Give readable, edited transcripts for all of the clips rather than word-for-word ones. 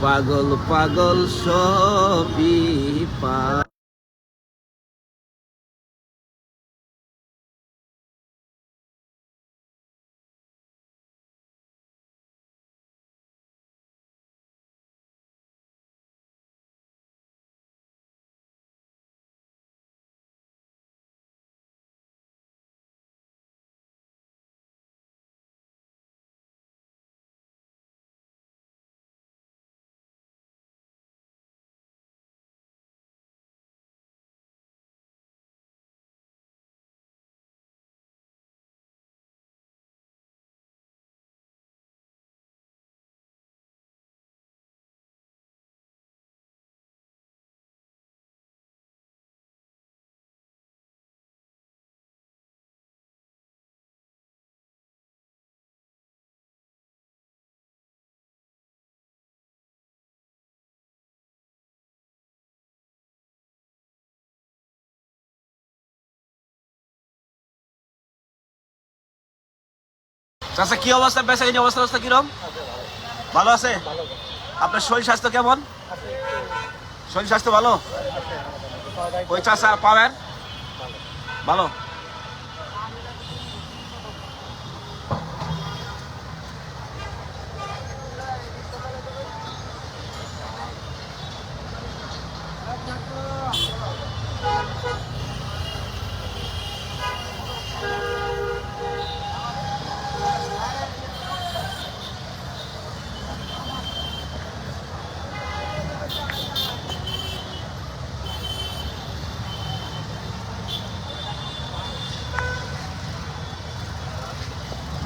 পাগল পাগল সবই পা চাচা কি অবস্থা, বেচা কিনি অবস্থা কিরম? ভালো আছে? আপনার শরীর স্বাস্থ্য কেমন? শরীর স্বাস্থ্য ভালো? ওই চাচা পাবেন ভালো?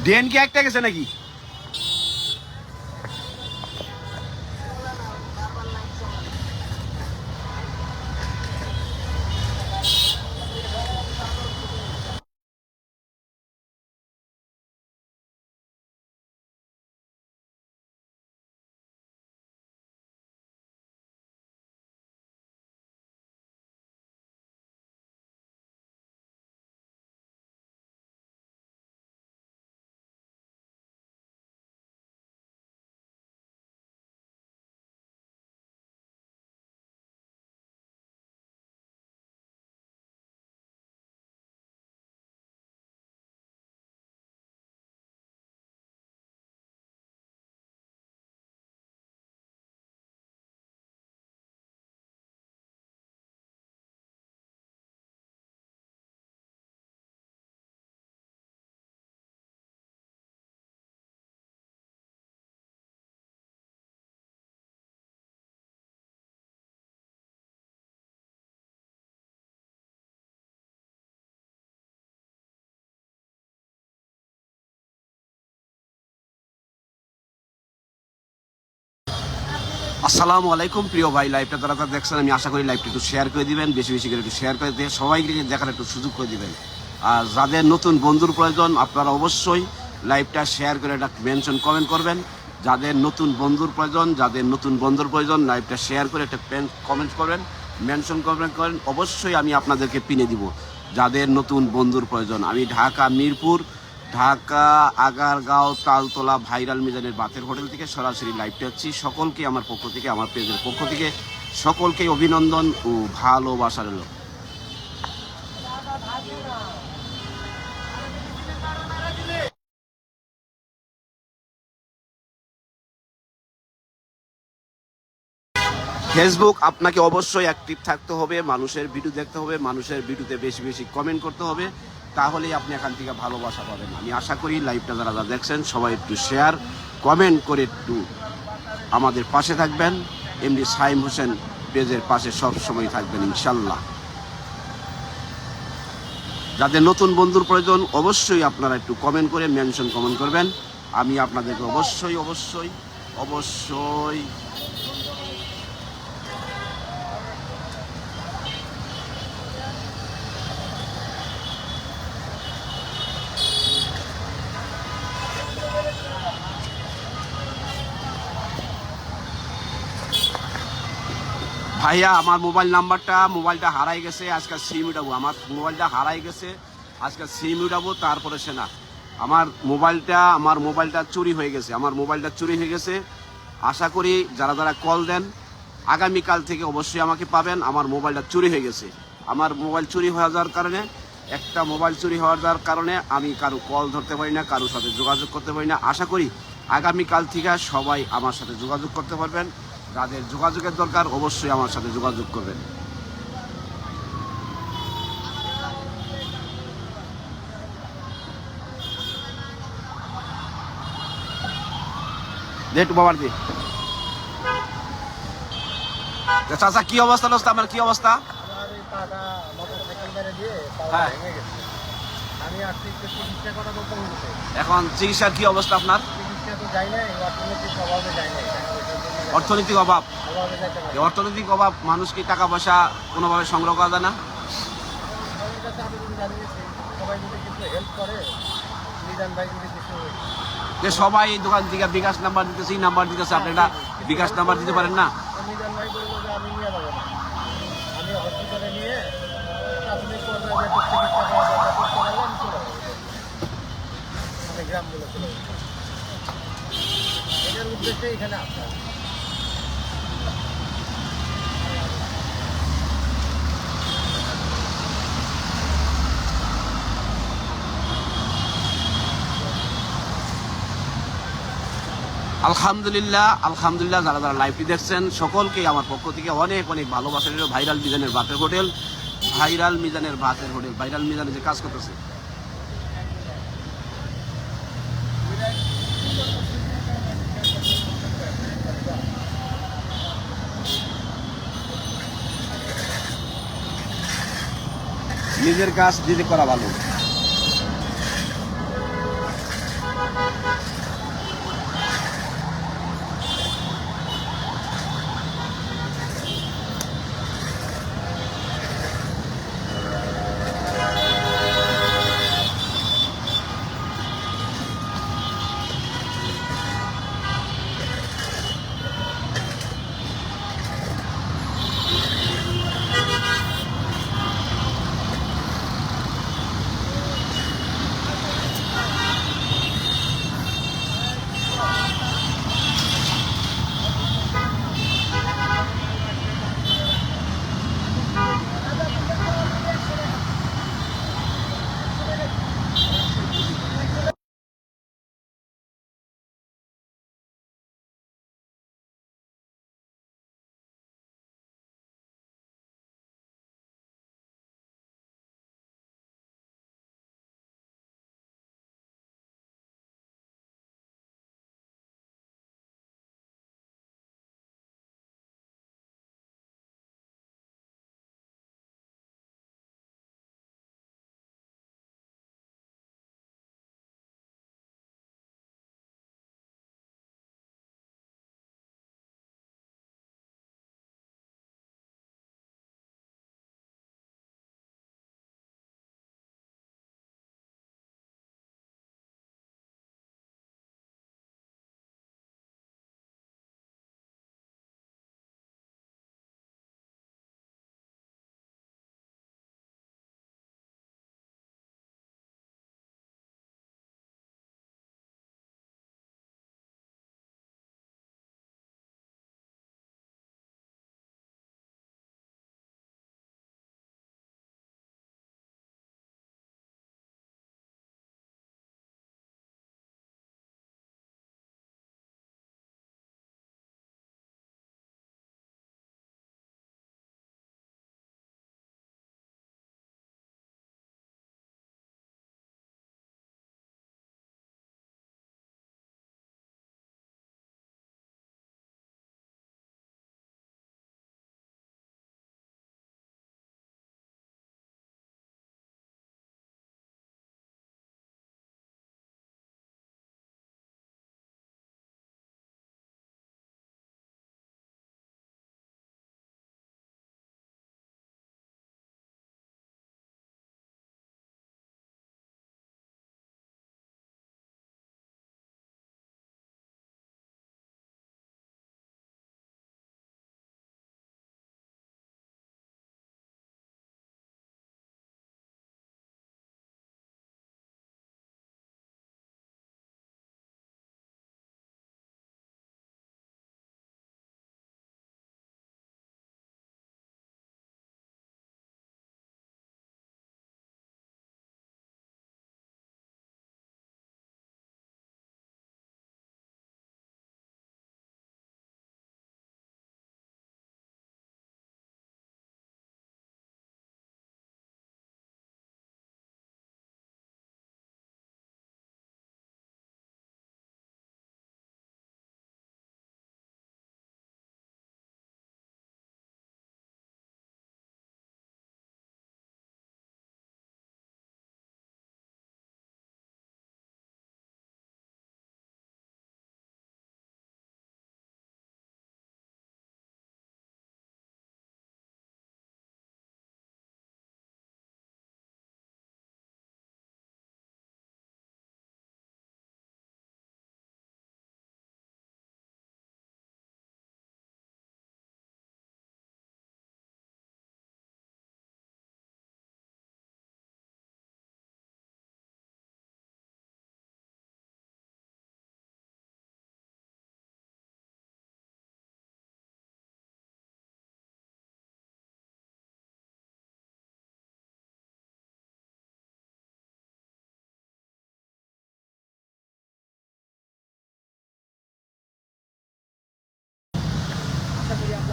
ডেন কি একটা গেছে নাকি? আসসালামু আলাইকুম প্রিয় ভাই, লাইভটা যারা দেখছেন আমি আশা করি লাইভটা একটু শেয়ার করে দিবেন, বেশি বেশি করে একটু শেয়ার করে দিয়ে সবাইকে দেখার একটু সুযোগ করে দিবেন। আর যাদের নতুন বন্ধুর প্রয়োজন আপনারা অবশ্যই লাইভটা শেয়ার করে একটা মেনশন কমেন্ট করবেন। যাদের নতুন বন্ধুর প্রয়োজন লাইভটা শেয়ার করে একটা কমেন্ট করবেন, মেনশন কমেন্ট করেন, অবশ্যই আমি আপনাদেরকে পিনে দিব। যাদের নতুন বন্ধুর প্রয়োজন, আমি ঢাকা মিরপুর, ঢাকা আগারগাঁও তালতলা ভাইরাল মিজানের বাতের হোটেল থেকে সরাসরি লাইভটা হচ্ছি। সকলকে আমার পক্ষ থেকে, আমার পেজের পক্ষ থেকে সকলকে অভিনন্দন ও ভালোবাসা রইল। ফেসবুক আপনাকে অবশ্যই অ্যাক্টিভ থাকতে হবে, মানুষের ভিডিও দেখতে হবে, মানুষের ভিডিওতে বেশি বেশি কমেন্ট করতে হবে, তাহলেই আপনি এখান থেকে ভালোবাসা পাবেন। আমি আশা করি লাইভটা যারা দেখছেন সবাই একটু শেয়ার কমেন্ট করে একটু আমাদের পাশে থাকবেন। এমডি সাইম হোসেন পেজের পাশে সব সময় থাকবেন ইনশাল্লাহ। যাদের নতুন বন্ধুর প্রয়োজন অবশ্যই আপনারা একটু কমেন্ট করে মেনশন কমেন্ট করবেন, আমি আপনাদেরকে অবশ্যই অবশ্যই অবশ্যই ভাইয়া আমার মোবাইলটা হারাই গেছে, আজকাল সিম উঠাবো, আমার মোবাইলটা হারাই গেছে, আজকাল সিম উঠাবো, তারপরে সে না আমার মোবাইলটা চুরি হয়ে গেছে, আশা করি যারা যারা কল দেন আগামীকাল থেকে অবশ্যই আমাকে পাবেন। আমার মোবাইলটা চুরি হয়ে গেছে, আমার মোবাইল চুরি হয়ে যাওয়ার কারণে আমি কারো কল ধরতে পারি না, কারোর সাথে যোগাযোগ করতে পারি না। আশা করি আগামীকাল থেকে সবাই আমার সাথে যোগাযোগ করতে পারবেন। যাদের যোগাযোগের দরকার অবশ্যই আমার সাথে যোগাযোগ করবেন। বাবার দি চাচা কি অবস্থা, আমার কি অবস্থা? হ্যাঁ, এখন চিকিৎসার কি অবস্থা আপনার? অর্থনৈতিক অভাব, মানুষ কি টাকা পয়সা কোনোভাবে সংগ্রহ করা যায় না? যে সবাই দোকান থেকে বিকাশ নাম্বার দিতেছে, আপনি একটা বিকাশ নাম্বার দিতে পারেন না? এখানে আলহামদুলিল্লাহ যারা যারা লাইভটি দেখছেন সকলকে আমার পক্ষ থেকে অনেক অনেক ভালোবাসা রইল। ভাইরাল মিজানের ভাতের হোটেল, ভাইরাল মিজানে যে কাজ করতেছে, নিজের কাজ নিজে করা ভালো।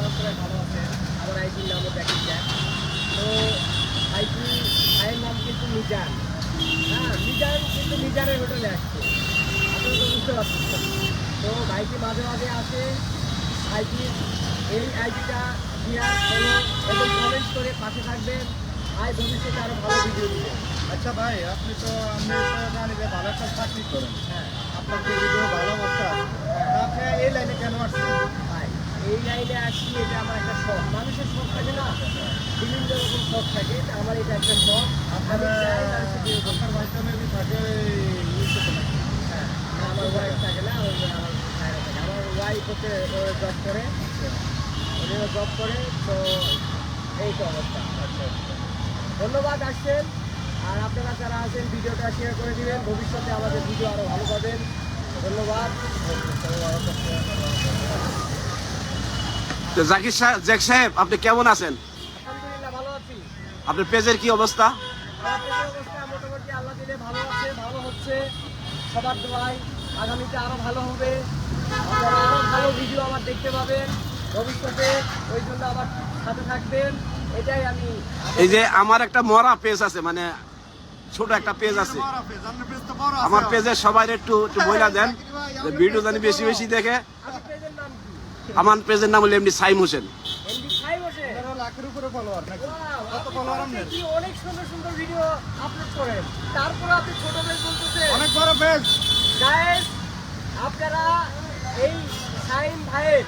আল্লাহ করে ভালো আছেন। আমার আইডির নামও দেখেন যায়। তো আইডি ভাইয়ের নাম কিন্তু মিজান। হ্যাঁ, মিজান কিন্তু মিজানের হোটেলে আসছে, আপনারা তো বুঝতে পারছেন। তো ভাইটি মাঝে মাঝে আসে, ভাইটি এই আইডিটা শেয়ার ফলো এবং কমেন্ট করে পাশে থাকবেন। ভাই ভবিষ্যতে আরও ভালো ভিডিও দিবেন। আচ্ছা ভাই, আপনি তো জানি যে ভালো একটা চাকরি করেন, হ্যাঁ আপনার যে ভিডিও ভালো অবস্থা আছে, তা আপনি এই লাইনে কেন আসছেন? ভাই, এই লাইনে আসি, এটা আমার একটা শখ। মানুষের শখ থাকে না, বিভিন্ন রকম শখ থাকে, তা আমার এটা একটা শখ। আপনার আমি চাই মানুষের বিয়ে করতে। আপনার বাড়িতে মেবি থাকে ইউসুফে নাকি? হ্যাঁ, আমার ওয়াইফ থাকে না, ওই যে আমার ভাইরা থাকে। আমার ওয়াইফ হচ্ছে জব করে, উনিও জব করে। তো এই তো অবস্থা। আচ্ছা আচ্ছা। ধন্যবাদ আসছেন। আর আপনারা যারা আছেন ভিডিওটা শেয়ার করে দিবেন, ভবিষ্যতে আমাদের ভিডিও আরও ভালো পাবেন। ধন্যবাদ। তো জাকির সাহেব, জেক সাহেব, আপনি কেমন আছেন? আলহামদুলিল্লাহ ভালো আছি। আপনার পেজের কি অবস্থা? আমাদের অবস্থা মোটামুটি আল্লাহ দিলে ভালো আছে, ভালো হচ্ছে। সবার দোয়ায় আগামীতে আরও ভালো হবে। আপনারা আরও ভালো ভিডিও আমার দেখতে পাবেন ভবিষ্যতে, ওই জন্য আমার সাথে থাকবেন, এটাই আমি। এই যে আমার একটা মরা পেজ আছে, মানে ছোট একটা পেজ আছে। আমার পেজে সবাই একটু একটু বইলা দেন যে ভিডিও জানি বেশি বেশি দেখে। আপনি পেজের নাম কি? আমার পেজের নাম হলো এমনি সাইম হোসেন। এমডি ফাইভ বসে। আপনারা লাখের উপরে ফলোয়ার নাকি? Wow, কত আপনি ফলোয়ার আপনি আপনার? কি অনেক সুন্দর সুন্দর ভিডিও আপলোড করেন, তারপর আপনি ছোট পেজ বলতেছেন। অনেক বড় পেজ। গাইস, আপনারা এই সাইম ভাইয়ের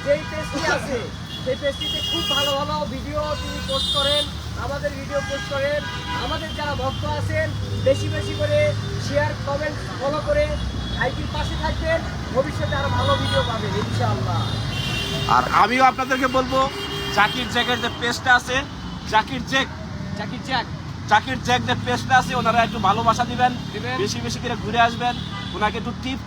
যেই পেজটি আছে, সেই পেজটিতে খুব ভালো ভালো ভিডিও তিনি পোস্ট করেন, আমাদের ভিডিও পোস্ট করেন। আমাদের যারা ভক্ত আছেন, বেশি বেশি করে শেয়ার, কমেন্ট, ফলো করে ভাইটির পাশে থাকবেন, ভবিষ্যতে আরো ভালো ভিডিও পাবেন ইনশাআল্লাহ। আর আমিও আপনাদেরকে বলবো, জাকির জ্যাকের যে পেজটা আছে, জাকির জ্যাক জাকির জ্যাক যে পেজটা আছে, ওনারা একটু ভালোবাসা দিবেন, বেশি বেশি করে ঘুরে আসবেন, ওনাকে একটু টিপ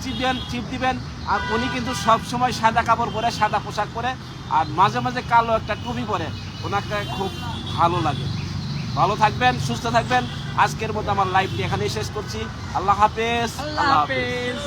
দিবেন। আর উনি কিন্তু সব সময় সাদা কাপড় পরে, সাদা পোশাক পরে, আর মাঝে মাঝে কালো একটা টুপি পরে, ওনাকে খুব ভালো লাগে। ভালো থাকবেন, সুস্থ থাকবেন। আজকের মতো আমার লাইভটি এখানেই শেষ করছি। আল্লাহ হাফেজ। আল্লাহ হাফেজ।